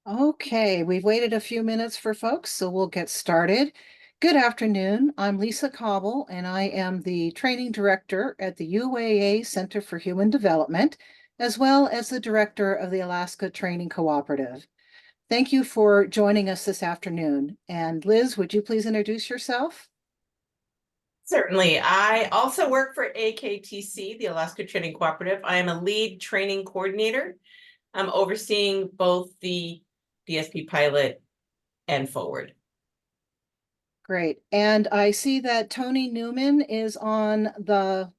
Okay, we've waited a few minutes for folks, so we'll get started. Good afternoon. I'm Lisa Cobble, and I am the training director at the UAA Center for Human Development, as well as the director of the Alaska Training Cooperative. Thank you for joining us this afternoon. And Liz, would you please introduce yourself? Certainly. I also work for AKTC, the Alaska Training Cooperative. I am a lead training coordinator. I'm overseeing both the DSP pilot and forward. Great. And I see that Tony Newman is on the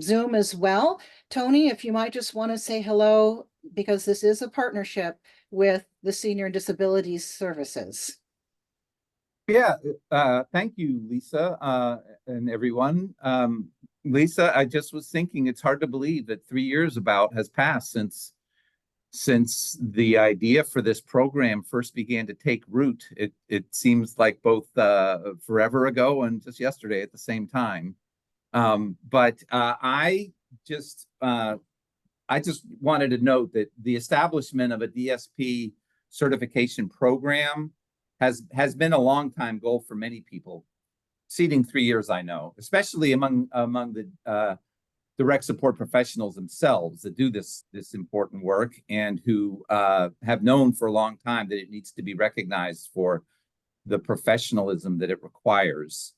Zoom as well. Tony, if you might just want to say hello, because this is a partnership with the Senior and Disabilities Services. Yeah, thank you, Lisa, and everyone. Lisa, I just was thinking it's hard to believe that 3 years about has passed since the idea for this program first began to take root. It seems like both forever ago and just yesterday at the same time. But I just wanted to note that the establishment of a DSP certification program has been a long time goal for many people. Exceeding 3 years, I know, especially among the direct support professionals themselves that do this important work and who have known for a long time that it needs to be recognized for the professionalism that it requires.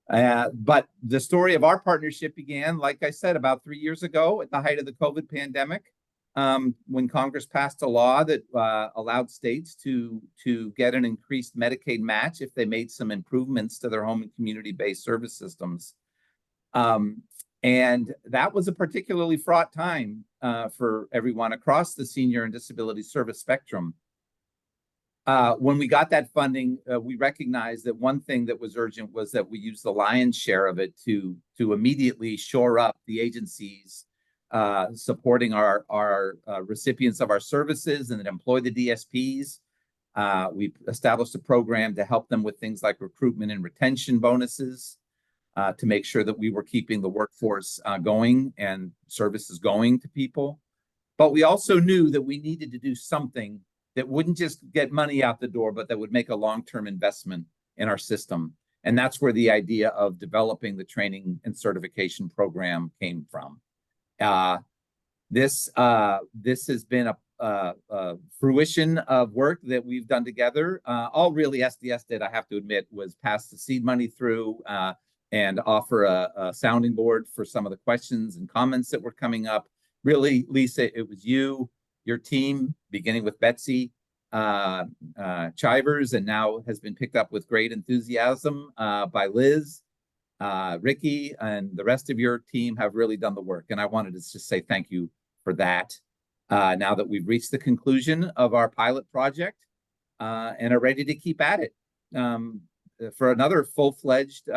But the story of our partnership began, like I said, about 3 years ago at the height of the COVID pandemic, when Congress passed a law that allowed states to get an increased Medicaid match if they made some improvements to their home and community-based service systems. And that was a particularly fraught time for everyone across the senior and disability service spectrum. When we got that funding, we recognized that one thing that was urgent was that we use the lion's share of it to immediately shore up the agencies supporting our recipients of our services and that employ the DSPs. We established a program to help them with things like recruitment and retention bonuses to make sure that we were keeping the workforce going and services going to people. But we also knew that we needed to do something that wouldn't just get money out the door, but that would make a long-term investment in our system. And that's where the idea of developing the training and certification program came from. This has been a fruition of work that we've done together. All really SDS did, I have to admit, was pass the seed money through and offer a sounding board for some of the questions and comments that were coming up. Really, Lisa, it was you, your team, beginning with Betsy Chivers, and now has been picked up with great enthusiasm by Liz, Ricky, and the rest of your team have really done the work. And I wanted to just say thank you for that. Now that we've reached the conclusion of our pilot project and are ready to keep at it for another full-fledged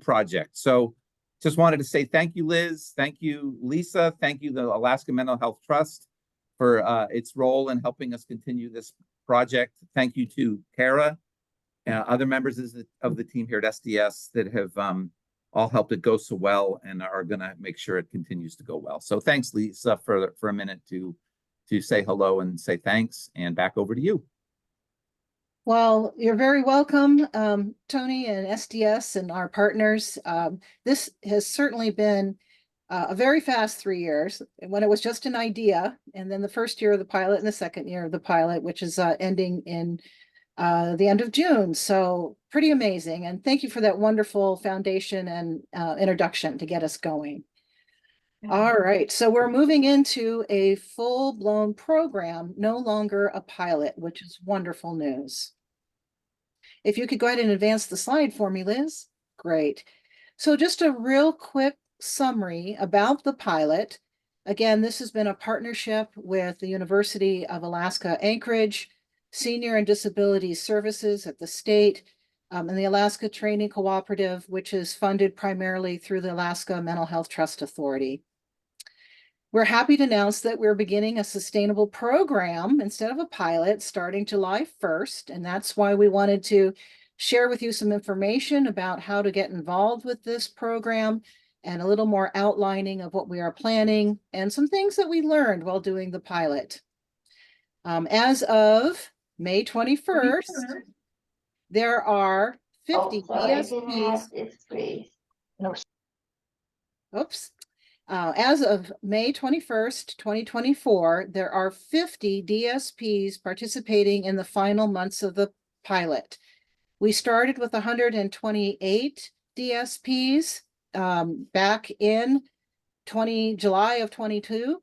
project. So just wanted to say thank you, Liz. Thank you, Lisa. Thank you, the Alaska Mental Health Trust, for its role in helping us continue this project. Thank you to Kara, other members of the team here at SDS that have all helped it go so well and are going to make sure it continues to go well. So thanks, Lisa, for a minute to say hello and say thanks, and back over to you. Well, you're very welcome, Tony and SDS and our partners. This has certainly been a very fast 3 years when it was just an idea, and then the first year of the pilot and the second year of the pilot, which is ending in the end of June. So pretty amazing. And thank you for that wonderful foundation and introduction to get us going. All right, so we're moving into a full-blown program, no longer a pilot, which is wonderful news. If you could go ahead and advance the slide for me, Liz. Great. So just a real quick summary about the pilot. Again, this has been a partnership with the University of Alaska Anchorage, Senior and Disability Services at the state, and the Alaska Training Cooperative, which is funded primarily through the Alaska Mental Health Trust Authority. We're happy to announce that we're beginning a sustainable program instead of a pilot starting July 1st, and that's why we wanted to share with you some information about how to get involved with this program and a little more outlining of what we are planning and some things that we learned while doing the pilot. As of May 21st, there are 50 DSPs. Oops. As of May 21st, 2024, there are 50 DSPs participating in the final months of the pilot. We started with 128 DSPs back in July of 22.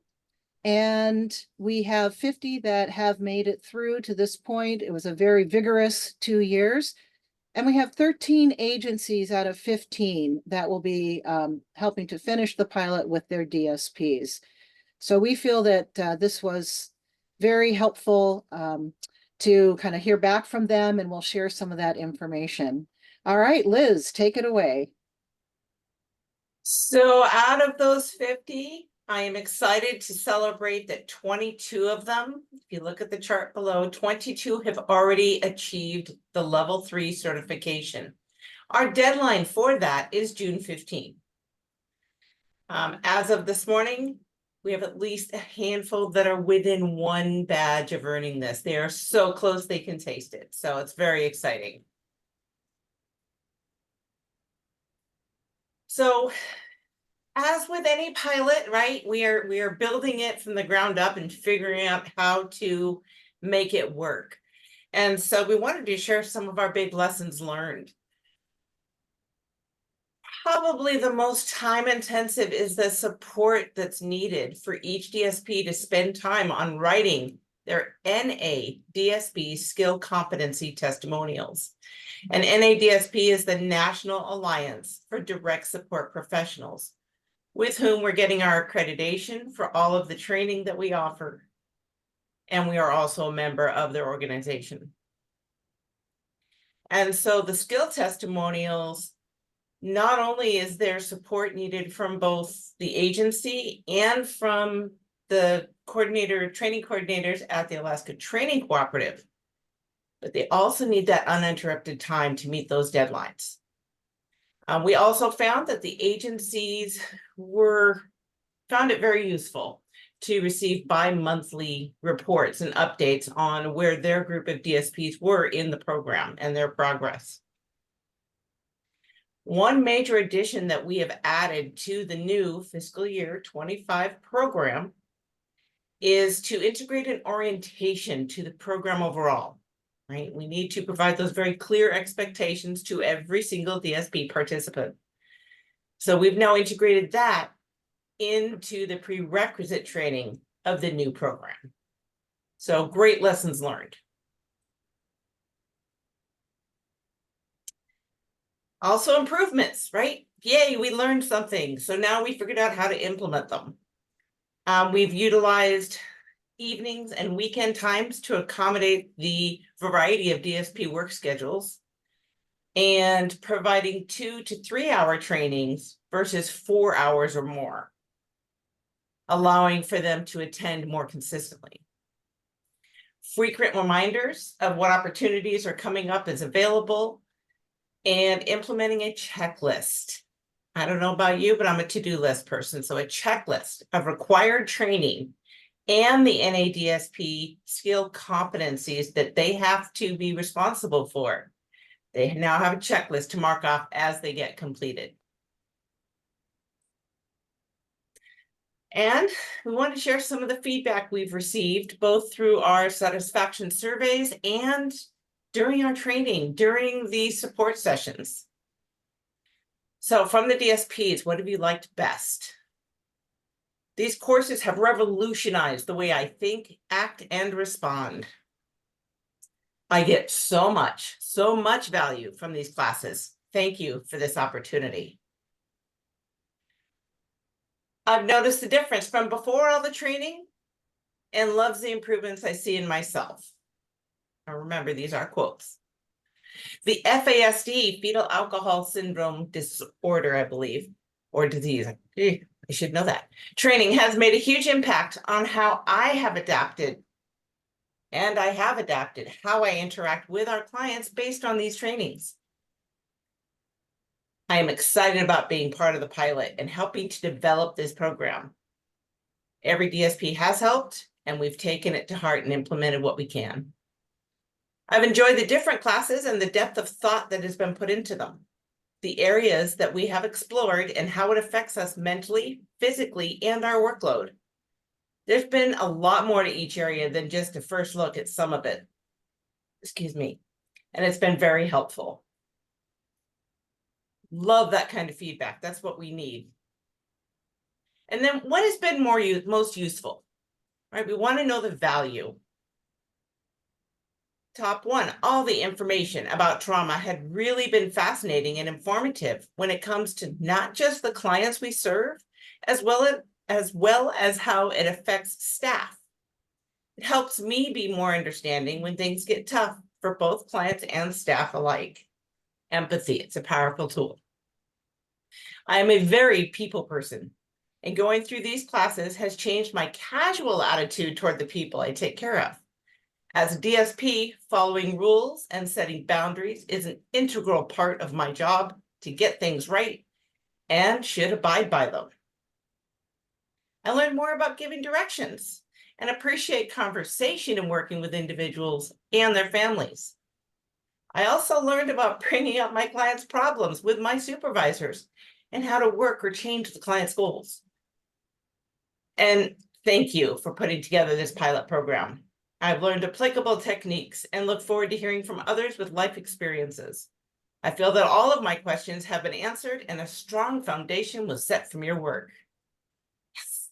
And we have 50 that have made it through to this point. It was a very vigorous 2 years. And we have 13 agencies out of 15 that will be helping to finish the pilot with their DSPs. So we feel that this was very helpful to kind of hear back from them, and we'll share some of that information. All right, Liz, take it away. So out of those 50, I am excited to celebrate that 22 of them, if you look at the chart below, 22 have already achieved the level 3 certification. Our deadline for that is June 15. As of this morning, we have at least a handful that are within 1 badge of earning this. They are so close they can taste it. So it's very exciting. So as with any pilot, right, we are building it from the ground up and figuring out how to make it work. And so we wanted to share some of our big lessons learned. Probably the most time intensive is the support that's needed for each DSP to spend time on writing their NADSP skill competency testimonials. And NADSP is the National Alliance for Direct Support Professionals, with whom we're getting our accreditation for all of the training that we offer. And we are also a member of their organization. And so the skill testimonials, not only is there support needed from both the agency and from the training coordinators at the Alaska Training Cooperative, but they also need that uninterrupted time to meet those deadlines. We also found that the agencies found it very useful to receive bi-monthly reports and updates on where their group of DSPs were in the program and their progress. One major addition that we have added to the new fiscal year 25 program is to integrate an orientation to the program overall. Right? We need to provide those very clear expectations to every single DSP participant. So we've now integrated that into the prerequisite training of the new program. So great lessons learned. Also improvements, right? Yay, we learned something. So now we figured out how to implement them. We've utilized evenings and weekend times to accommodate the variety of DSP work schedules, and providing 2 to 3 hour trainings versus 4 hours or more, allowing for them to attend more consistently. Frequent reminders of what opportunities are coming up is available, and implementing a checklist. I don't know about you, but I'm a to-do list person. So a checklist of required training and the NADSP skill competencies that they have to be responsible for. They now have a checklist to mark off as they get completed. And we want to share some of the feedback we've received, both through our satisfaction surveys and during our training, during the support sessions. So from the DSPs, what have you liked best? These courses have revolutionized the way I think, act, and respond. I get so much value from these classes. Thank you for this opportunity. I've noticed the difference from before all the training and loves the improvements I see in myself. Now remember, these are quotes. The FASD, fetal alcohol syndrome disorder, I believe, or disease. I should know that. Training has made a huge impact on how I have adapted, and I have adapted how I interact with our clients based on these trainings. I am excited about being part of the pilot and helping to develop this program. Every DSP has helped, and we've taken it to heart and implemented what we can. I've enjoyed the different classes and the depth of thought that has been put into them, the areas that we have explored and how it affects us mentally, physically, and our workload. There's been a lot more to each area than just a first look at some of it. Excuse me. And it's been very helpful. Love that kind of feedback. That's what we need. And then what has been most useful, right? We want to know the value. Top one, all the information about trauma had really been fascinating and informative when it comes to not just the clients we serve, as well as how it affects staff. It helps me be more understanding when things get tough for both clients and staff alike. Empathy, it's a powerful tool. I am a very people person, and going through these classes has changed my casual attitude toward the people I take care of. As a DSP, following rules and setting boundaries is an integral part of my job to get things right and should abide by them. I learned more about giving directions and appreciate conversation and working with individuals and their families. I also learned about bringing up my clients' problems with my supervisors and how to work or change the client's goals. And thank you for putting together this pilot program. I've learned applicable techniques and look forward to hearing from others with life experiences. I feel that all of my questions have been answered and a strong foundation was set from your work. Yes.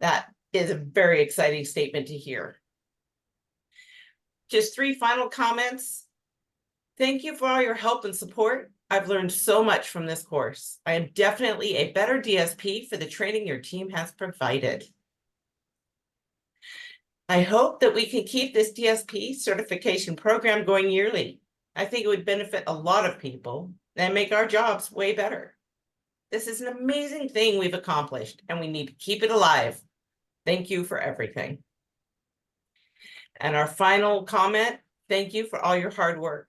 That is a very exciting statement to hear. Just 3 final comments. Thank you for all your help and support. I've learned so much from this course. I am definitely a better DSP for the training your team has provided. I hope that we can keep this DSP certification program going yearly. I think it would benefit a lot of people and make our jobs way better. This is an amazing thing we've accomplished, and we need to keep it alive. Thank you for everything. And our final comment, thank you for all your hard work,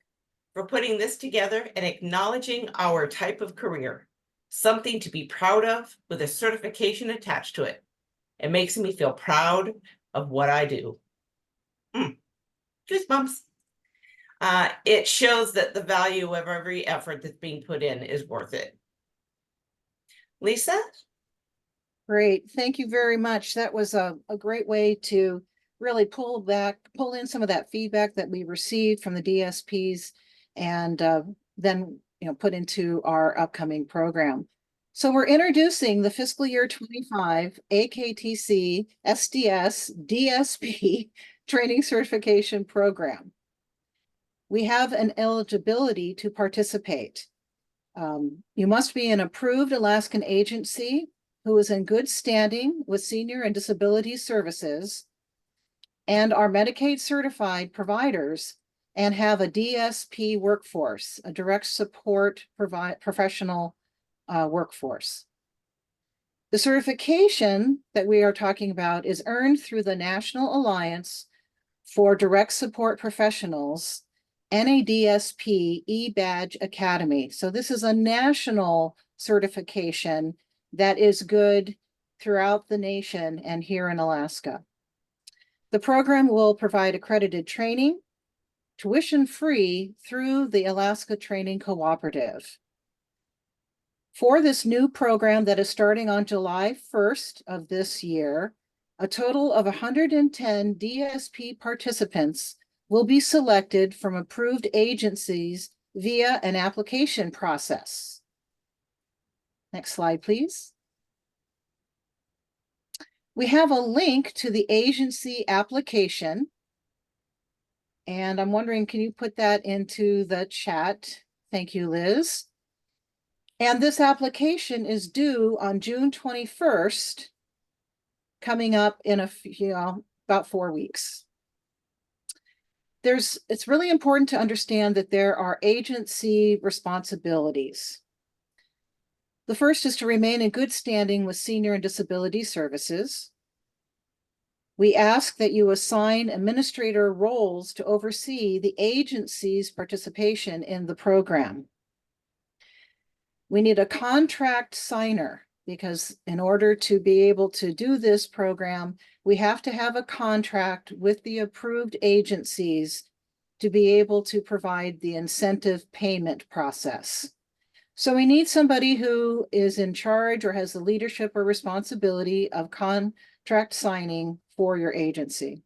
for putting this together and acknowledging our type of career, something to be proud of with a certification attached to it. It makes me feel proud of what I do. Goosebumps. It shows that the value of every effort that's being put in is worth it. Lisa? Great. Thank you very much. That was a great way to really pull in some of that feedback that we received from the DSPs and then put into our upcoming program. So we're introducing the Fiscal Year 25 AKTC SDS DSP Training Certification Program. We have an eligibility to participate. You must be an approved Alaskan agency who is in good standing with Senior and Disability Services and are Medicaid certified providers and have a DSP workforce, a direct support professional workforce. The certification that we are talking about is earned through the National Alliance for Direct Support Professionals, NADSP E-Badge Academy. So this is a national certification that is good throughout the nation and here in Alaska. The program will provide accredited training, tuition-free through the Alaska Training Cooperative. For this new program that is starting on July 1st of this year, a total of 110 DSP participants will be selected from approved agencies via an application process. Next slide, please. We have a link to the agency application. And I'm wondering, can you put that into the chat? Thank you, Liz. And this application is due on June 21st, coming up in about 4 weeks. It's really important to understand that there are agency responsibilities. The first is to remain in good standing with Senior and Disability Services. We ask that you assign administrator roles to oversee the agency's participation in the program. We need a contract signer because in order to be able to do this program, we have to have a contract with the approved agencies to be able to provide the incentive payment process. So we need somebody who is in charge or has the leadership or responsibility of contract signing for your agency.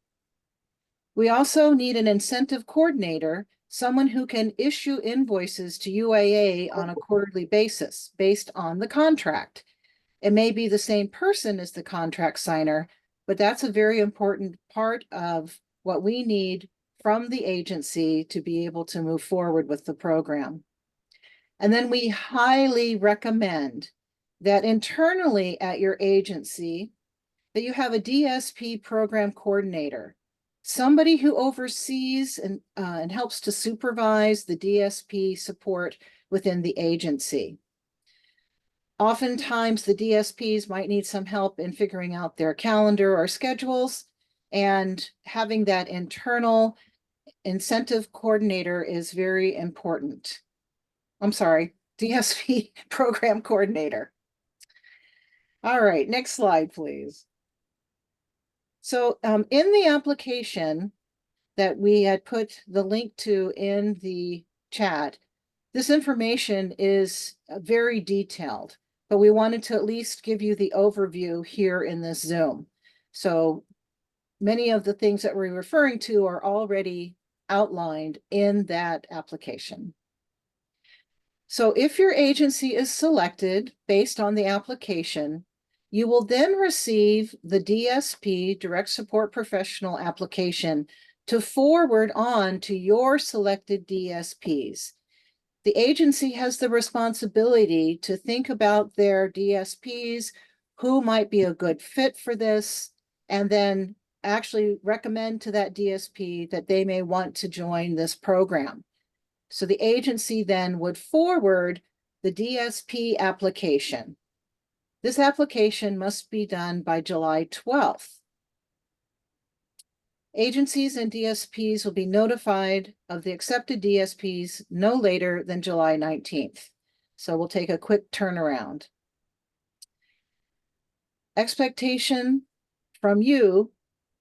We also need an incentive coordinator, someone who can issue invoices to UAA on a quarterly basis based on the contract. It may be the same person as the contract signer, but that's a very important part of what we need from the agency to be able to move forward with the program. And then we highly recommend that internally at your agency, that you have a DSP program coordinator, somebody who oversees and helps to supervise the DSP support within the agency. Oftentimes, the DSPs might need some help in figuring out their calendar or schedules, and having that internal incentive coordinator is very important. I'm sorry, DSP program coordinator. All right, next slide, please. So in the application that we had put the link to in the chat, this information is very detailed, but we wanted to at least give you the overview here in this Zoom. So many of the things that we're referring to are already outlined in that application. So if your agency is selected based on the application, you will then receive the DSP Direct Support Professional application to forward on to your selected DSPs. The agency has the responsibility to think about their DSPs, who might be a good fit for this, and then actually recommend to that DSP that they may want to join this program. So the agency then would forward the DSP application. This application must be done by July 12th. Agencies and DSPs will be notified of the accepted DSPs no later than July 19th. So we'll take a quick turnaround. Expectation from you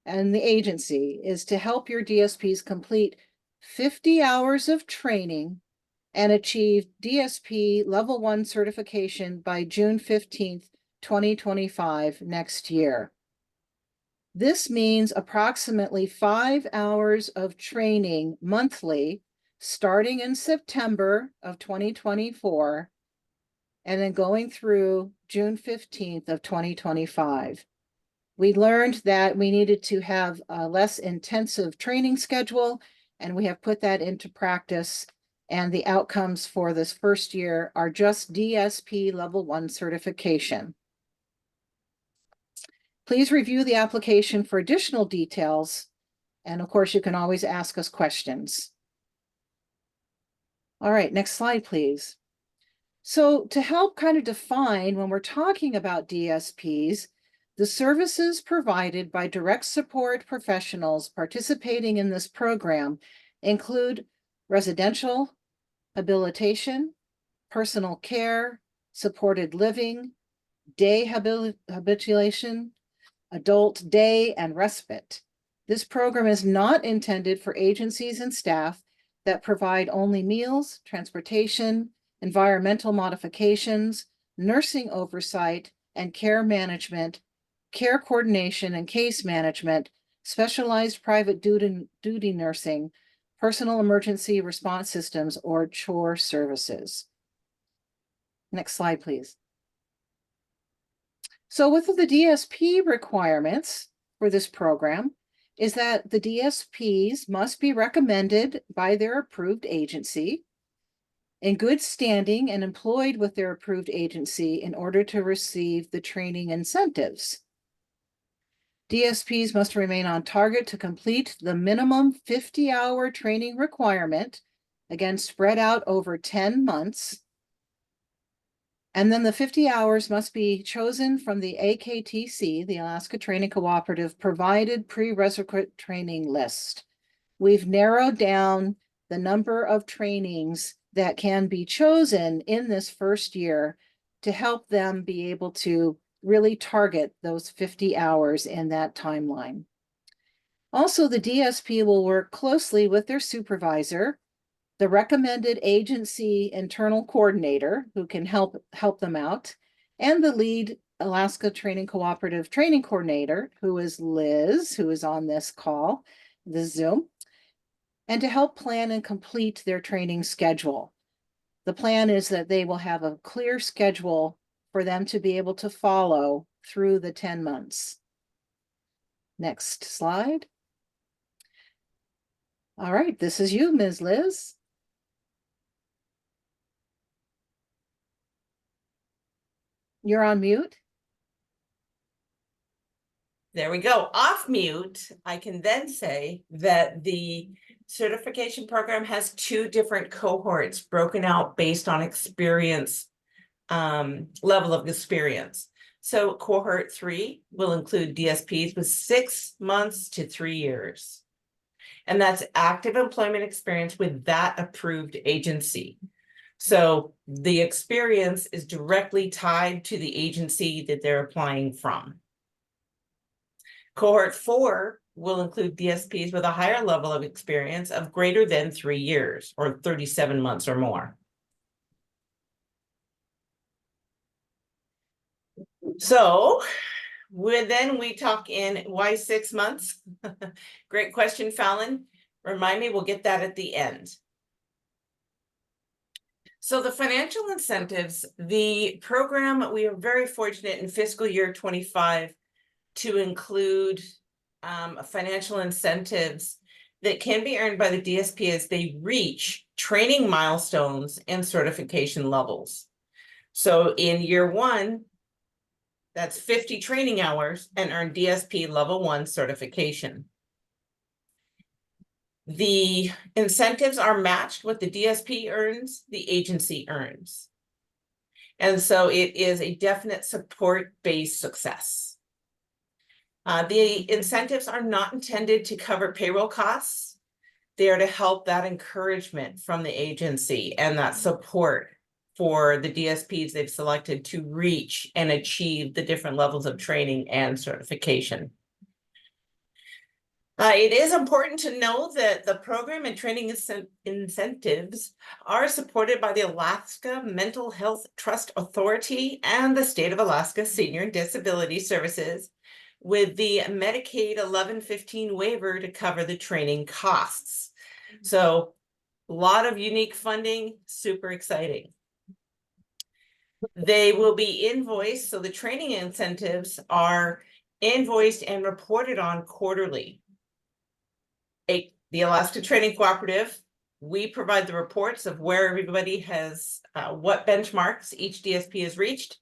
and the agency is to help your DSPs complete 50 hours of training and achieve DSP Level 1 certification by June 15th, 2025 next year. This means approximately 5 hours of training monthly, starting in September of 2024, and then going through June 15th of 2025. We learned that we needed to have a less intensive training schedule, and we have put that into practice. And the outcomes for this first year are just DSP Level 1 certification. Please review the application for additional details. And of course, you can always ask us questions. All right, next slide, please. So to help kind of define when we're talking about DSPs, the services provided by direct support professionals participating in this program include residential, habilitation, personal care, supported living, day habituation, adult day, and respite. This program is not intended for agencies and staff that provide only meals, transportation, environmental modifications, nursing oversight, and care management, care coordination and case management, specialized private duty nursing, personal emergency response systems, or chore services. Next slide, please. So with the DSP requirements for this program is that the DSPs must be recommended by their approved agency, in good standing and employed with their approved agency in order to receive the training incentives. DSPs must remain on target to complete the minimum 50-hour training requirement, again, spread out over 10 months. And then the 50 hours must be chosen from the AKTC, the Alaska Training Cooperative, provided prerequisite training list. We've narrowed down the number of trainings that can be chosen in this first year to help them be able to really target those 50 hours in that timeline. Also, the DSP will work closely with their supervisor, the recommended agency internal coordinator who can help them out, and the lead Alaska Training Cooperative Training Coordinator, who is Liz, who is on this call, this Zoom, and to help plan and complete their training schedule. The plan is that they will have a clear schedule for them to be able to follow through the 10 months. Next slide. All right, this is you, Ms. Liz. You're on mute. There we go. Off mute. I can then say that the certification program has 2 different cohorts broken out based on experience, level of experience. So cohort 3 will include DSPs with 6 months to 3 years. And that's active employment experience with that approved agency. So the experience is directly tied to the agency that they're applying from. Cohort 4 will include DSPs with a higher level of experience of greater than 3 years or 37 months or more. So then we talk in why 6 months? Great question, Fallon. Remind me, we'll get that at the end. So the financial incentives, the program, we are very fortunate in fiscal year 25 to include financial incentives that can be earned by the DSP as they reach training milestones and certification levels. So in year 1, that's 50 training hours and earn DSP level 1 certification. The incentives are matched what the DSP earns, the agency earns. And so it is a definite support-based success. The incentives are not intended to cover payroll costs. They are to help that encouragement from the agency and that support for the DSPs they've selected to reach and achieve the different levels of training and certification. It is important to know that the program and training incentives are supported by the Alaska Mental Health Trust Authority and the State of Alaska Senior and Disability Services, with the Medicaid 1115 waiver to cover the training costs. So a lot of unique funding, super exciting. They will be invoiced, so the training incentives are invoiced and reported on quarterly. The Alaska Training Cooperative, we provide the reports of where everybody has, what benchmarks each DSP has reached.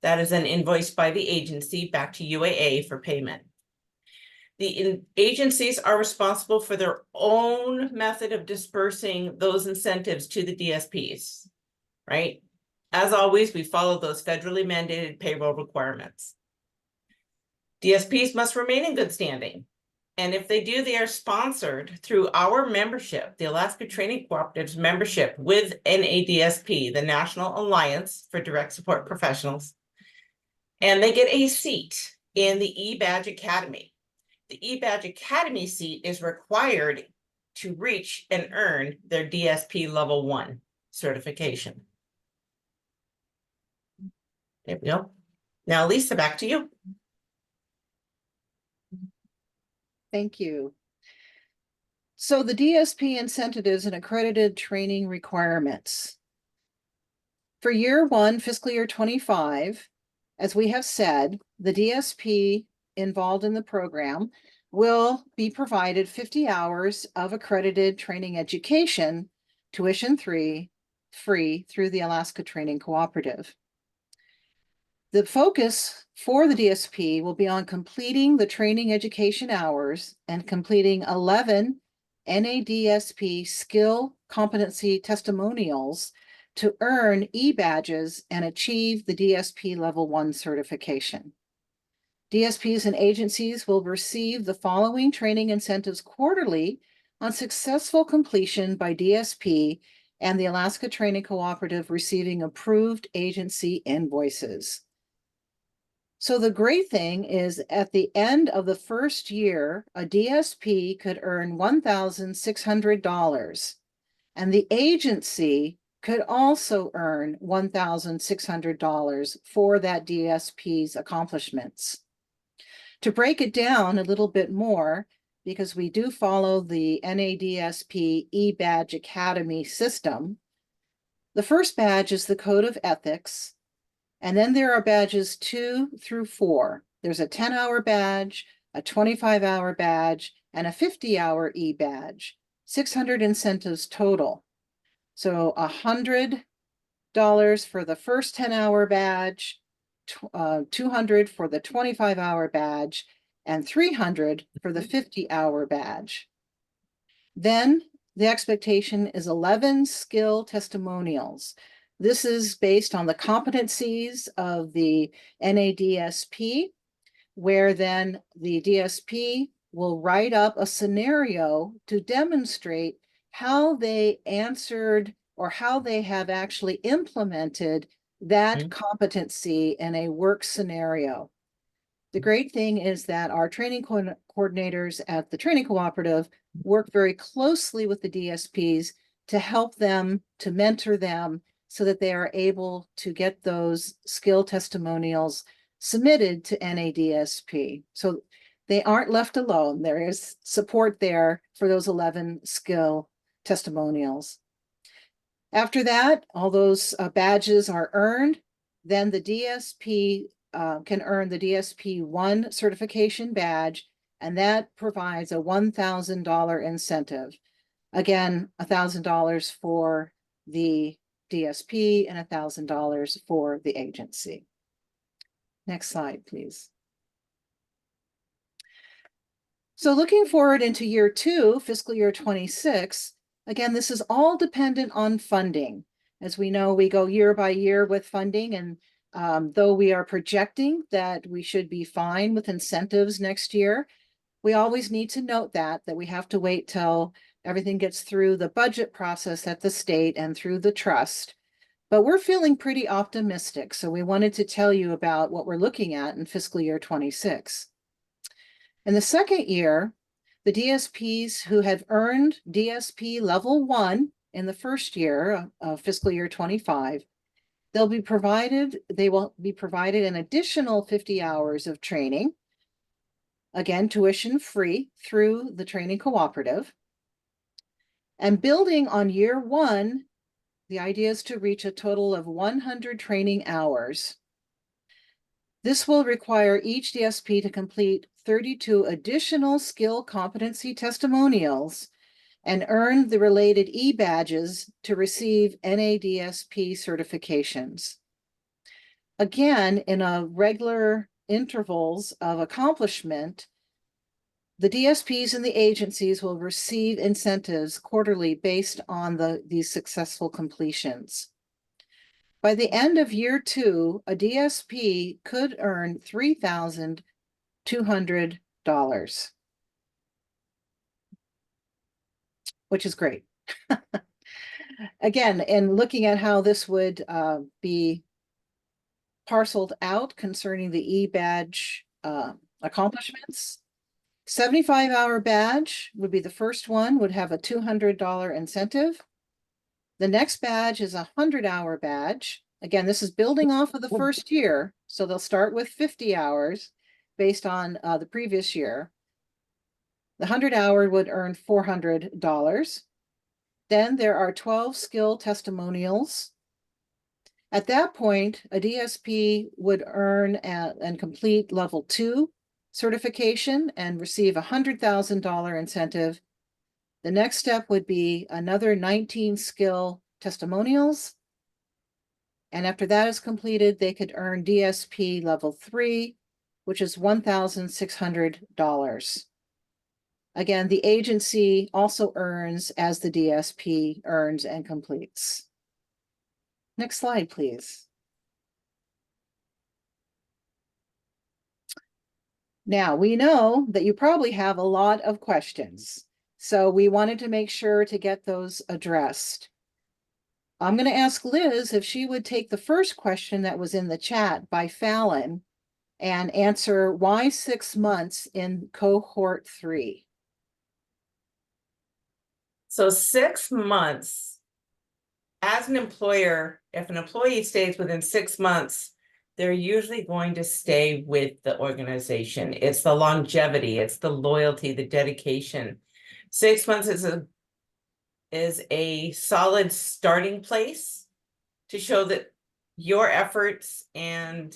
That is then invoiced by the agency back to UAA for payment. The agencies are responsible for their own method of dispersing those incentives to the DSPs, right? As always, we follow those federally mandated payroll requirements. DSPs must remain in good standing. And if they do, they are sponsored through our membership, the Alaska Training Cooperative's membership with NADSP, the National Alliance for Direct Support Professionals. And they get a seat in the eBadge Academy. The eBadge Academy seat is required to reach and earn their DSP level 1 certification. There we go. Now, Lisa, back to you. Thank you. So the DSP incentives and accredited training requirements. For year 1, fiscal year 25, as we have said, the DSP involved in the program will be provided 50 hours of accredited training education, tuition free through the Alaska Training Cooperative. The focus for the DSP will be on completing the training education hours and completing 11 NADSP skill competency testimonials to earn e-badges and achieve the DSP level 1 certification. DSPs and agencies will receive the following training incentives quarterly on successful completion by DSP and the Alaska Training Cooperative receiving approved agency invoices. So the great thing is at the end of the first year, a DSP could earn $1,600, and the agency could also earn $1,600 for that DSP's accomplishments. To break it down a little bit more, because we do follow the NADSP eBadge Academy system, the first badge is the Code of Ethics, and then there are badges 2 through 4. There's a 10-hour badge, a 25-hour badge, and a 50-hour e-badge, 600 incentives total. So $100 for the first 10-hour badge, 200 for the 25-hour badge, and 300 for the 50-hour badge. Then the expectation is 11 skill testimonials. This is based on the competencies of the NADSP, where then the DSP will write up a scenario to demonstrate how they answered or how they have actually implemented that competency in a work scenario. The great thing is that our training coordinators at the training cooperative work very closely with the DSPs to help them, to mentor them, so that they are able to get those skill testimonials submitted to NADSP. So they aren't left alone. There is support there for those 11 skill testimonials. After that, all those badges are earned, then the DSP can earn the DSP 1 certification badge, and that provides a $1,000 incentive. Again, $1,000 for the DSP and $1,000 for the agency. Next slide, please. So looking forward into year 2, fiscal year 26, again, this is all dependent on funding. As we know, we go year by year with funding, and though we are projecting that we should be fine with incentives next year, we always need to note that we have to wait till everything gets through the budget process at the state and through the trust. But we're feeling pretty optimistic, so we wanted to tell you about what we're looking at in fiscal year 26. In the second year, the DSPs who have earned DSP level 1 in the first year of fiscal year 25, they will be provided an additional 50 hours of training, again, tuition free through the training cooperative. And building on year 1, the idea is to reach a total of 100 training hours. This will require each DSP to complete 32 additional skill competency testimonials and earn the related e-badges to receive NADSP certifications. Again, in a regular intervals of accomplishment, the DSPs and the agencies will receive incentives quarterly based on these successful completions. By the end of year 2, a DSP could earn $3,200, which is great. Again, in looking at how this would be parceled out concerning the e-badge accomplishments, 75-hour badge would be the first one, would have a $200 incentive. The next badge is a 100-hour badge. Again, this is building off of the first year, so they'll start with 50 hours based on the previous year. The 100-hour would earn $400. Then there are 12 skill testimonials. At that point, a DSP would earn and complete level 2 certification and receive a $100,000 incentive. The next step would be another 19 skill testimonials. And after that is completed, they could earn DSP level 3, which is $1,600. Again, the agency also earns as the DSP earns and completes. Next slide, please. Now, we know that you probably have a lot of questions, so we wanted to make sure to get those addressed. I'm going to ask Liz if she would take the first question that was in the chat by Fallon and answer why 6 months in cohort 3. So 6 months, as an employer, if an employee stays within 6 months, they're usually going to stay with the organization. It's the longevity, it's the loyalty, the dedication. 6 months is a solid starting place to show that your efforts and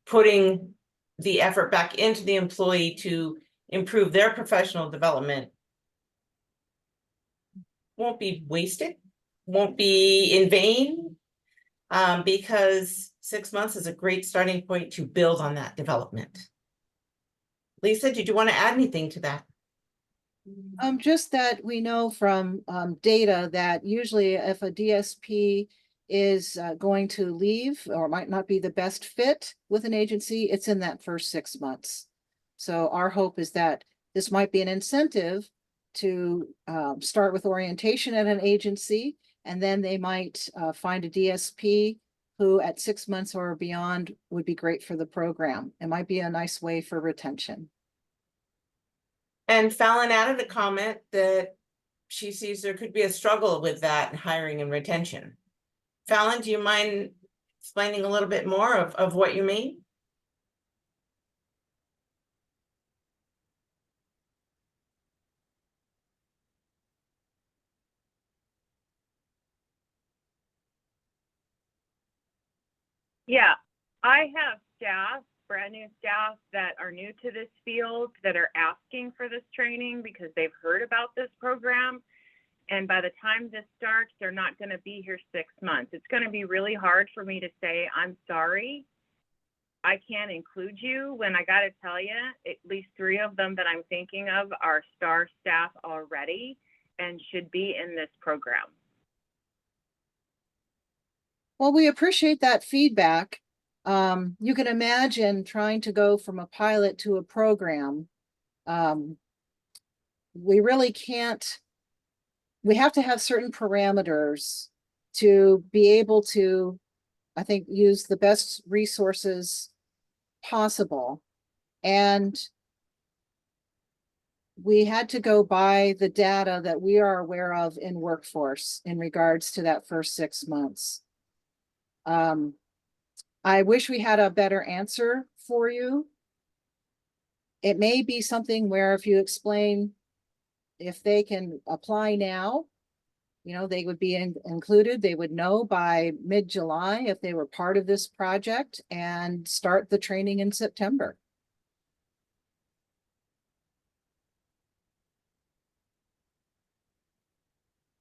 putting the effort back into the employee to improve their professional development won't be wasted, won't be in vain, because 6 months is a great starting point to build on that development. Lisa, did you want to add anything to that? Just that we know from data that usually if a DSP is going to leave or might not be the best fit with an agency, it's in that first 6 months. So our hope is that this might be an incentive to start with orientation at an agency, and then they might find a DSP who at 6 months or beyond would be great for the program. It might be a nice way for retention. And Fallon added a comment that she sees there could be a struggle with that in hiring and retention. Fallon, do you mind explaining a little bit more of what you mean? Yeah, I have staff, brand new staff that are new to this field that are asking for this training because they've heard about this program. And by the time this starts, they're not going to be here 6 months. It's going to be really hard for me to say, I'm sorry, I can't include you, when I got to tell you, at least 3 of them that I'm thinking of are STAR staff already and should be in this program. Well, we appreciate that feedback. You can imagine trying to go from a pilot to a program. We really can't, we have to have certain parameters to be able to, I think, use the best resources possible. And we had to go by the data that we are aware of in workforce in regards to that first 6 months. I wish we had a better answer for you. It may be something where if you explain if they can apply now, you know, they would be included. They would know by mid-July if they were part of this project and start the training in September.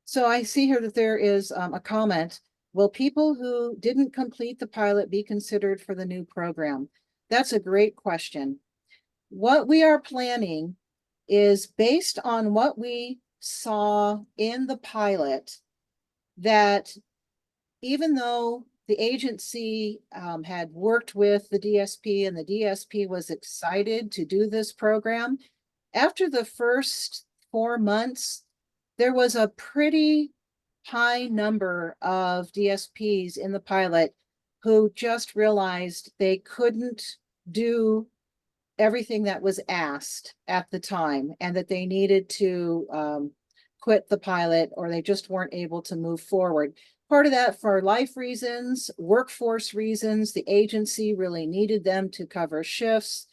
So I see here that there is a comment. Will people who didn't complete the pilot be considered for the new program? That's a great question. What we are planning is based on what we saw in the pilot, that even though the agency had worked with the DSP and the DSP was excited to do this program, after the first 4 months, there was a pretty high number of DSPs in the pilot who just realized they couldn't do everything that was asked at the time and that they needed to quit the pilot, or they just weren't able to move forward. Part of that for life reasons, workforce reasons, the agency really needed them to cover shifts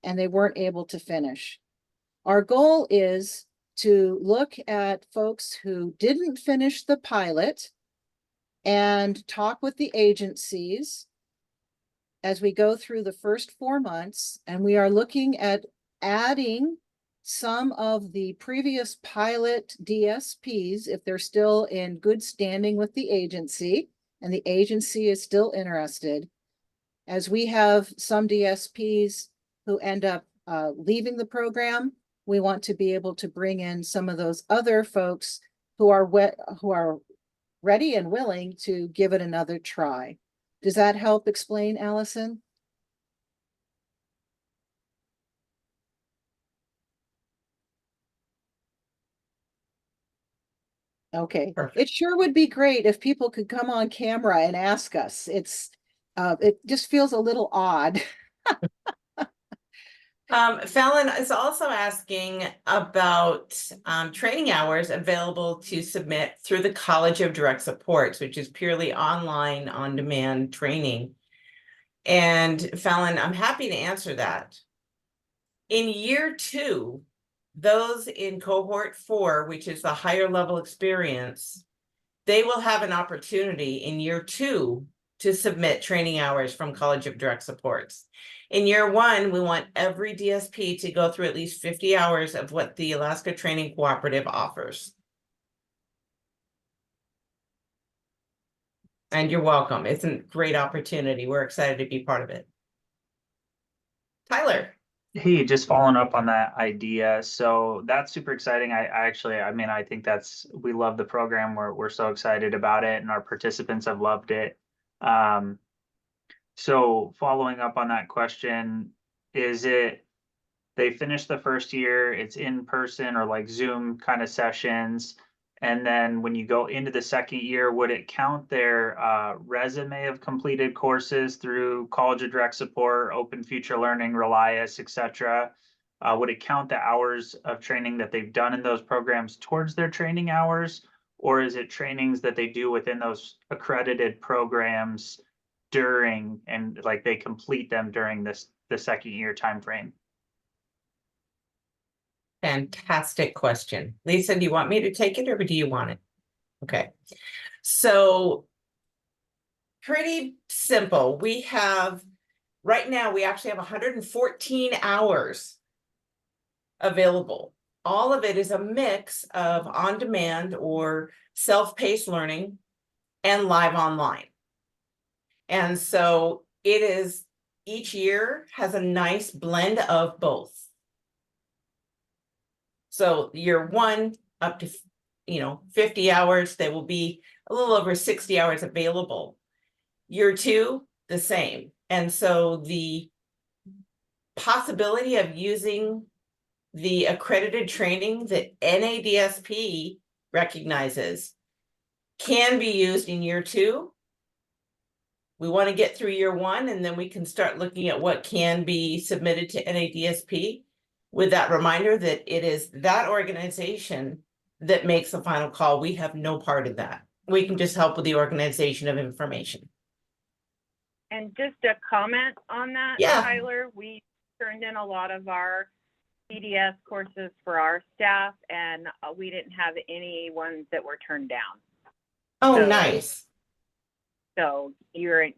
and they weren't able to finish. Our goal is to look at folks who didn't finish the pilot and talk with the agencies as we go through the first 4 months. And we are looking at adding some of the previous pilot DSPs, if they're still in good standing with the agency and the agency is still interested, as we have some DSPs who end up leaving the program. We want to be able to bring in some of those other folks who are ready and willing to give it another try. Does that help explain, Allison? Okay, Perfect. it sure would be great if people could come on camera and ask us. It just feels a little odd. Fallon is also asking about training hours available to submit through the College of Direct Supports, which is purely online on-demand training. And Fallon, I'm happy to answer that. In year 2, those in cohort 4, which is the higher level experience, they will have an opportunity in year 2 to submit training hours from College of Direct Supports. In year 1, we want every DSP to go through at least 50 hours of what the Alaska Training Cooperative offers. And you're welcome. It's a great opportunity. We're excited to be part of it. Tyler. Hey, just following up on that idea. So that's super exciting. I think we love the program. We're so excited about it, and our participants have loved it. So following up on that question, is it they finish the first year, it's in person or like Zoom kind of sessions, and then when you go into the second year, would it count their resume of completed courses through College of Direct Support, Open Future Learning, Relias, etc.? Would it count the hours of training that they've done in those programs towards their training hours? Or is it trainings that they do within those accredited programs during, and like they complete them during the second year time frame? Fantastic question. Lisa, do you want me to take it or do you want it? Okay. So pretty simple. Right now, we actually have 114 hours available. All of it is a mix of on-demand or self-paced learning and live online. And so each year has a nice blend of both. So year 1 up to 50 hours, there will be a little over 60 hours available. Year 2, the same. And so the possibility of using the accredited training that NADSP recognizes can be used in year 2. We want to get through year 1, and then we can start looking at what can be submitted to NADSP, with that reminder that it is that organization that makes the final call. We have no part in that. We can just help with the organization of information. And just a comment on that, Yeah. Tyler, we turned in a lot of our CDS courses for our staff, and we didn't have any ones that were turned down. Oh, So- nice. So you're in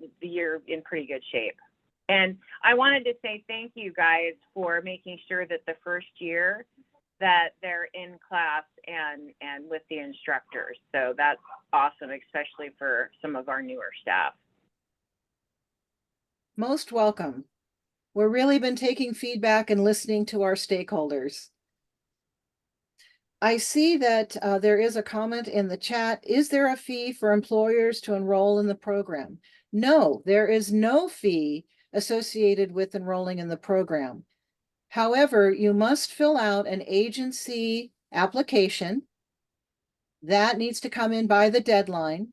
pretty good shape. And I wanted to say thank you guys for making sure that the first year that they're in class and with the instructors. So that's awesome, especially for some of our newer staff. Most welcome. We've really been taking feedback and listening to our stakeholders. I see that there is a comment in the chat. Is there a fee for employers to enroll in the program? No, there is no fee associated with enrolling in the program. However, you must fill out an agency application. That needs to come in by the deadline.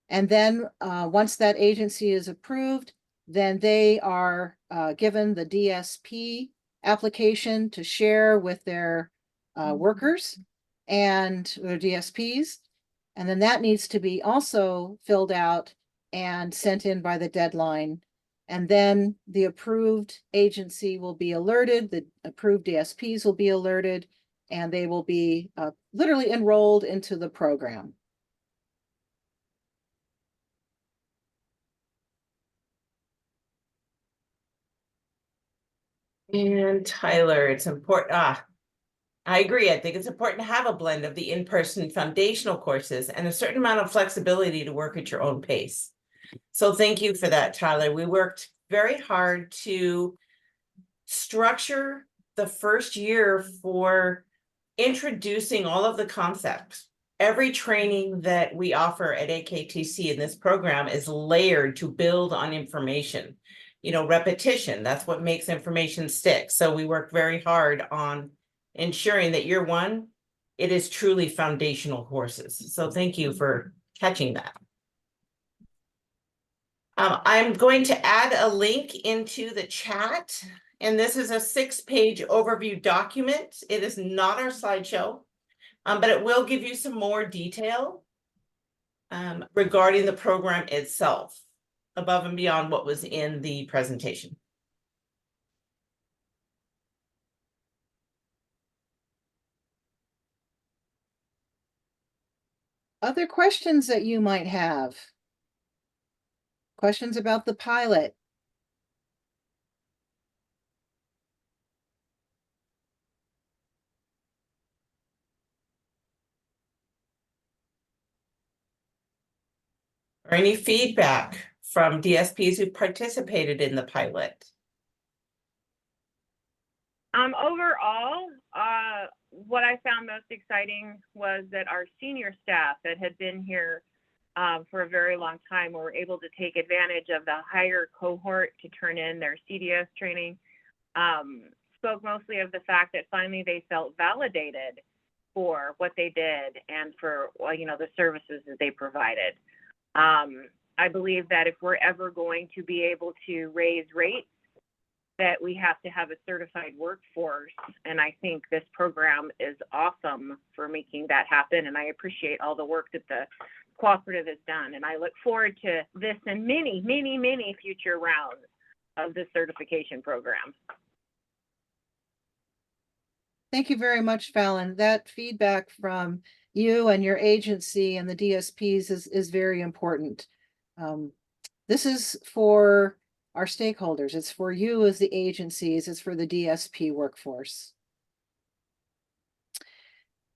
And then once that agency is approved, then they are given the DSP application to share with their workers and their DSPs. And then that needs to be also filled out and sent in by the deadline. And then the approved agency will be alerted, the approved DSPs will be alerted, and they will be literally enrolled into the program. And Tyler, it's important. I agree. I think it's important to have a blend of the in-person foundational courses and a certain amount of flexibility to work at your own pace. So thank you for that, Tyler. We worked very hard to structure the first year for introducing all of the concepts. Every training that we offer at AKTC in this program is layered to build on information. Repetition, that's what makes information stick. So we work very hard on ensuring that year 1, it is truly foundational courses. So thank you for catching that. I'm going to add a link into the chat, and this is a 6-page overview document. It is not our slideshow, but it will give you some more detail regarding the program itself, above and beyond what was in the presentation. Other questions that you might have? Questions about the pilot? Or any feedback from DSPs who participated in the pilot? Overall, what I found most exciting was that our senior staff that had been here for a very long time were able to take advantage of the higher cohort to turn in their CDS training. Spoke mostly of the fact that finally they felt validated for what they did and for, well, you know, the services that they provided. I believe that if we're ever going to be able to raise rates, that we have to have a certified workforce. And I think this program is awesome for making that happen. And I appreciate all the work that the cooperative has done. And I look forward to this and many, many, many future rounds of the certification program. Thank you very much, Fallon. That feedback from you and your agency and the DSPs is very important. This is for our stakeholders. It's for you as the agencies. It's for the DSP workforce.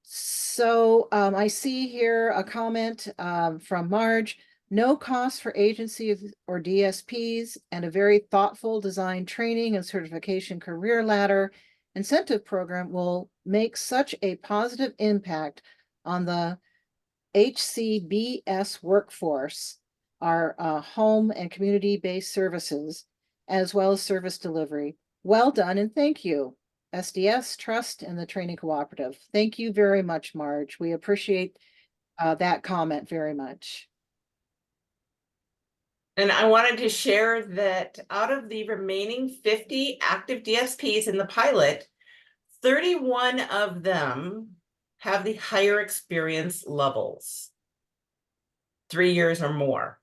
So I see here a comment from Marge. No cost for agencies or DSPs, and a very thoughtful design training and certification career ladder incentive program will make such a positive impact on the HCBS workforce, our home and community-based services, as well as service delivery. Well done, and thank you, SDS, Trust, and the Training Cooperative. Thank you very much, Marge. We appreciate that comment very much. And I wanted to share that out of the remaining 50 active DSPs in the pilot, 31 of them have the higher experience levels, 3 years or more.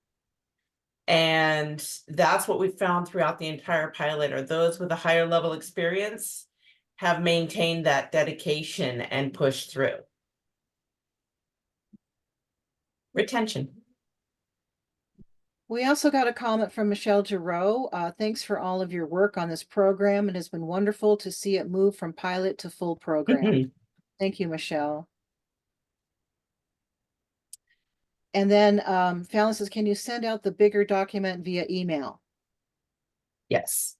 And that's what we found throughout the entire pilot, are those with a higher level experience have maintained that dedication and pushed through. Retention. We also got a comment from Michelle Giroux. Thanks for all of your work on this program. It has been wonderful to see it move from pilot to full program. Thank you, Michelle. And then Fallon says, can you send out the bigger document via email? Yes.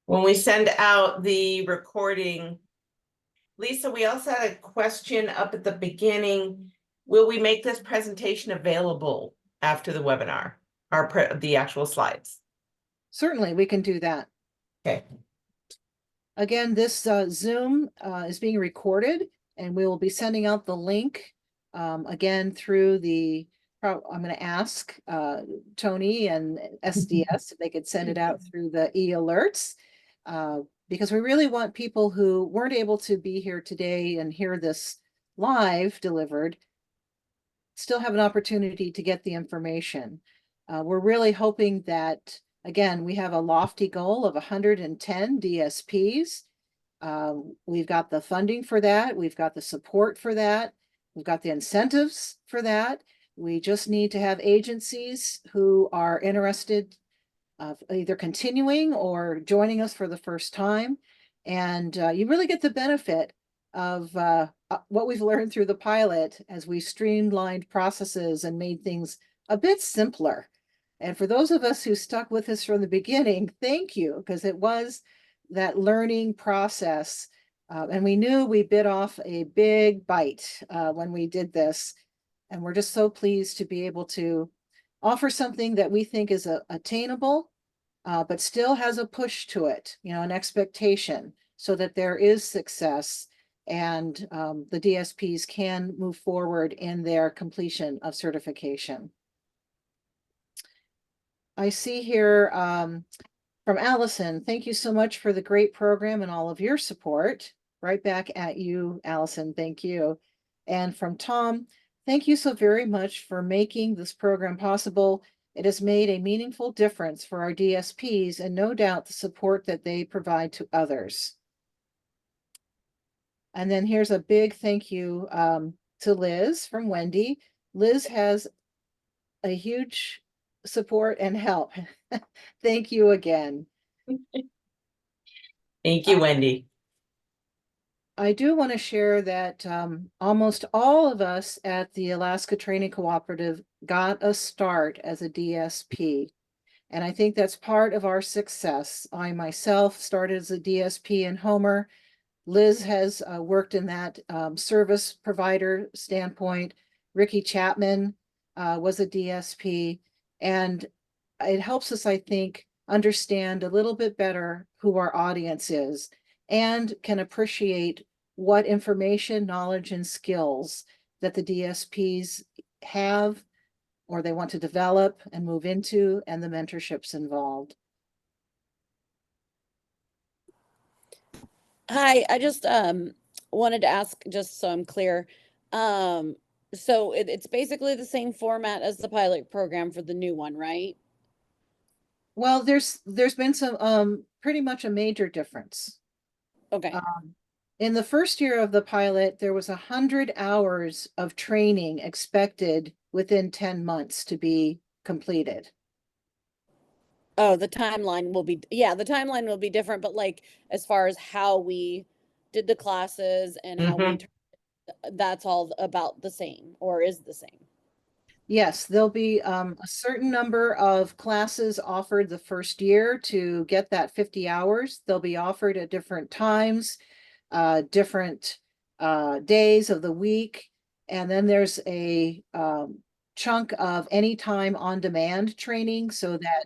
When we send out the recording, Lisa, we also had a question up at the beginning. Will we make this presentation available after the webinar, the actual slides? Certainly, we can do that. Okay. Again, this Zoom is being recorded, and we will be sending out the link again through the, I'm going to ask Tony and SDS if they could send it out through the e-alerts, because we really want people who weren't able to be here today and hear this live delivered still have an opportunity to get the information. We're really hoping that, again, we have a lofty goal of 110 DSPs. We've got the funding for that. We've got the support for that. We've got the incentives for that. We just need to have agencies who are interested of either continuing or joining us for the first time. And you really get the benefit of what we've learned through the pilot as we streamlined processes and made things a bit simpler. And for those of us who stuck with us from the beginning, thank you, because it was that learning process. And we knew we bit off a big bite when we did this. And we're just so pleased to be able to offer something that we think is attainable, but still has a push to it, you know, an expectation. so that there is success and the DSPs can move forward in their completion of certification. I see here from Allison, thank you so much for the great program and all of your support. Right back at you, Allison, thank you. And from Tom, thank you so very much for making this program possible. It has made a meaningful difference for our DSPs and no doubt the support that they provide to others. And then here's a big thank you to Liz from Wendy. Liz has a huge support and help. Thank you again. Thank you, Wendy. I do want to share that almost all of us at the Alaska Training Cooperative got a start as a DSP. And I think that's part of our success. I myself started as a DSP in Homer. Liz has worked in that service provider standpoint. Ricky Chapman was a DSP. And it helps us, I think, understand a little bit better who our audience is and can appreciate what information, knowledge, and skills that the DSPs have or they want to develop and move into, and the mentorships involved. Hi, I just wanted to ask, just so I'm clear. So it's basically the same format as the pilot program for the new one, right? Well, there's been some pretty much a major difference. Okay. In the first year of the pilot, there was 100 hours of training expected within 10 months to be completed. Oh, the timeline will be, yeah, the timeline will be different, but like as far as how we did the classes and how we, that's all about the same or is the same. Yes, there'll be a certain number of classes offered the first year to get that 50 hours. They'll be offered at different times, different days of the week. And then there's a chunk of anytime on demand training so that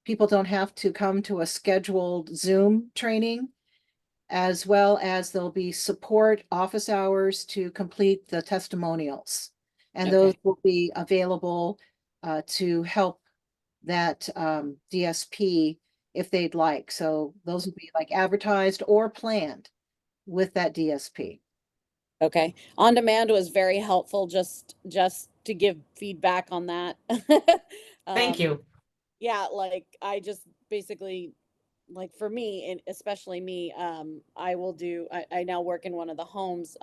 people don't have to come to a scheduled Zoom training, as well as there'll be support office hours to complete the testimonials. And those will be available to help that DSP if they'd like. So those will be like advertised or planned with that DSP. Okay. On demand was very helpful just to give feedback on that. Thank you. Yeah, like I just basically, like for me, and especially me, I now work in one of the homes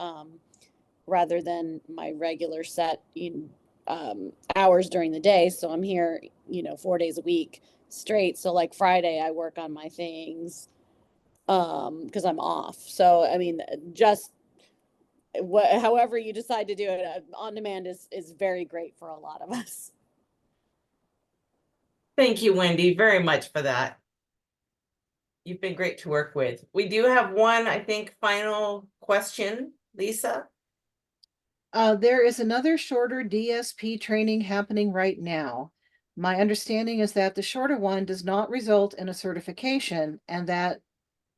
rather than my regular set in hours during the day. So I'm here, 4 days a week straight. So like Friday I work on my things because I'm off. So I mean, just however you decide to do it, on demand is very great for a lot of us. Thank you, Wendy, very much for that. You've been great to work with. We do have one, I think, final question, Lisa. There is another shorter DSP training happening right now. My understanding is that the shorter one does not result in a certification and that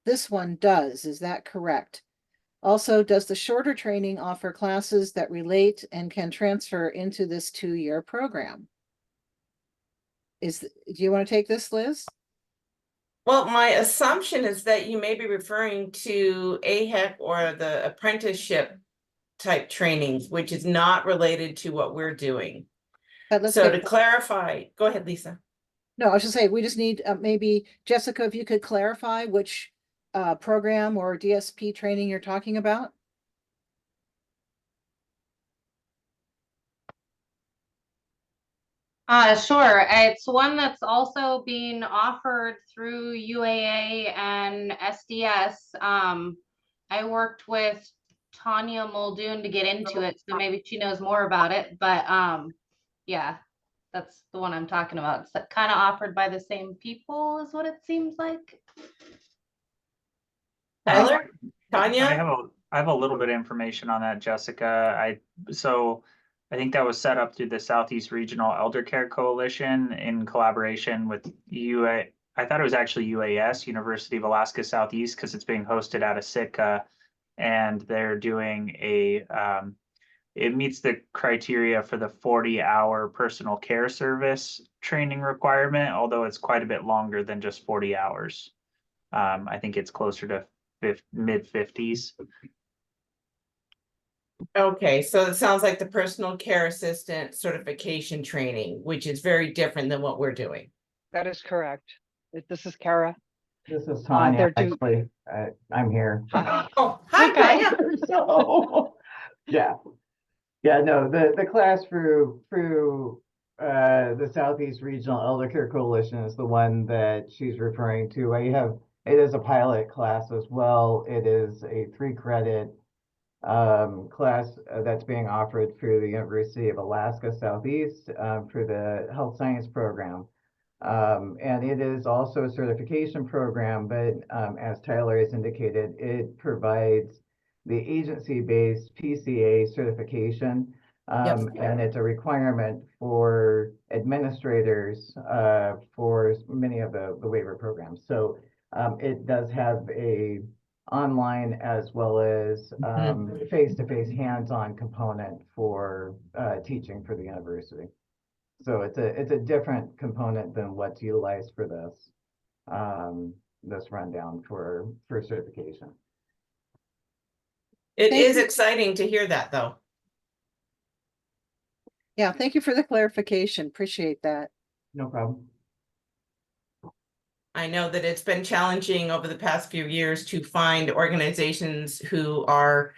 this one does. Is that correct? Also, does the shorter training offer classes that relate and can transfer into this 2-year program? Do you want to take this, Liz? Well, my assumption is that you may be referring to AHEC or the apprenticeship type trainings, which is not related to what we're doing. So to clarify, go ahead, Lisa. No, I was just saying, we just need maybe, Jessica, if you could clarify which program or DSP training you're talking about. Sure. It's one that's also being offered through UAA and SDS. I worked with Tanya Muldoon to get into it, so maybe she knows more about it. But yeah, that's the one I'm talking about. It's kind of offered by the same people, is what it seems like. Tyler, Tanya? I have a little bit of information on that, Jessica. I think that was set up through the Southeast Regional Elder Care Coalition in collaboration with UAA I thought it was actually UAS, University of Alaska Southeast, because it's being hosted out of Sitka. And they're doing it meets the criteria for the 40-hour personal care service training requirement, although it's quite a bit longer than just 40 hours. I think it's closer to mid-50s. Okay, so it sounds like the personal care assistant certification training, which is very different than what we're doing. That is correct. This is Kara. This is Tanya, they're actually, I'm here. Oh, hi, Okay. Tanya. So, yeah. Yeah, no, the class through the Southeast Regional Elder Care Coalition is the one that she's referring to. It is a pilot class as well. It is a 3-credit class that's being offered through the University of Alaska Southeast for the health science program. And it is also a certification program, but as Tyler has indicated, it provides the agency-based PCA certification. And it's a requirement for administrators for many of the waiver programs. So it does have a online as well as face-to-face hands-on component for teaching for the university. So it's a different component than what's utilized for this rundown for certification. It Thank is you. exciting to hear that, though. Yeah, thank you for the clarification. Appreciate that. No problem. I know that it's been challenging over the past few years to find organizations who are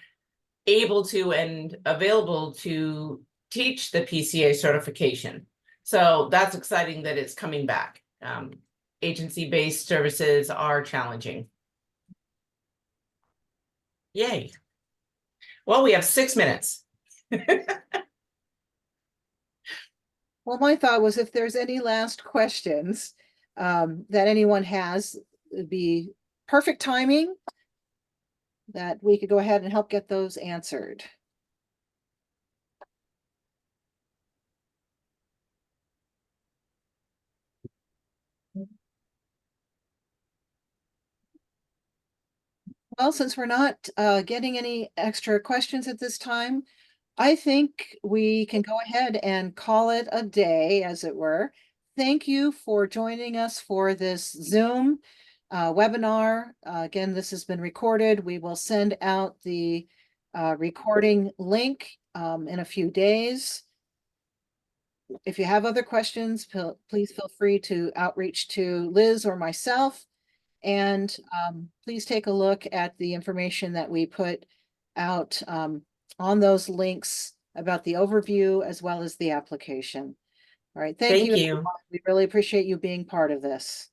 able to and available to teach the PCA certification. So that's exciting that it's coming back. Agency-based services are challenging. Yay. Well, we have 6 minutes. Well, my thought was if there's any last questions that anyone has, it'd be perfect timing that we could go ahead and help get those answered. Well, since we're not getting any extra questions at this time, I think we can go ahead and call it a day, as it were. Thank you for joining us for this Zoom webinar. Again, this has been recorded. We will send out the recording link in a few days. If you have other questions, please feel free to outreach to Liz or myself. And please take a look at the information that we put out on those links about the overview as well as the application. All right, thank you. Thank you. We really appreciate you being part of this.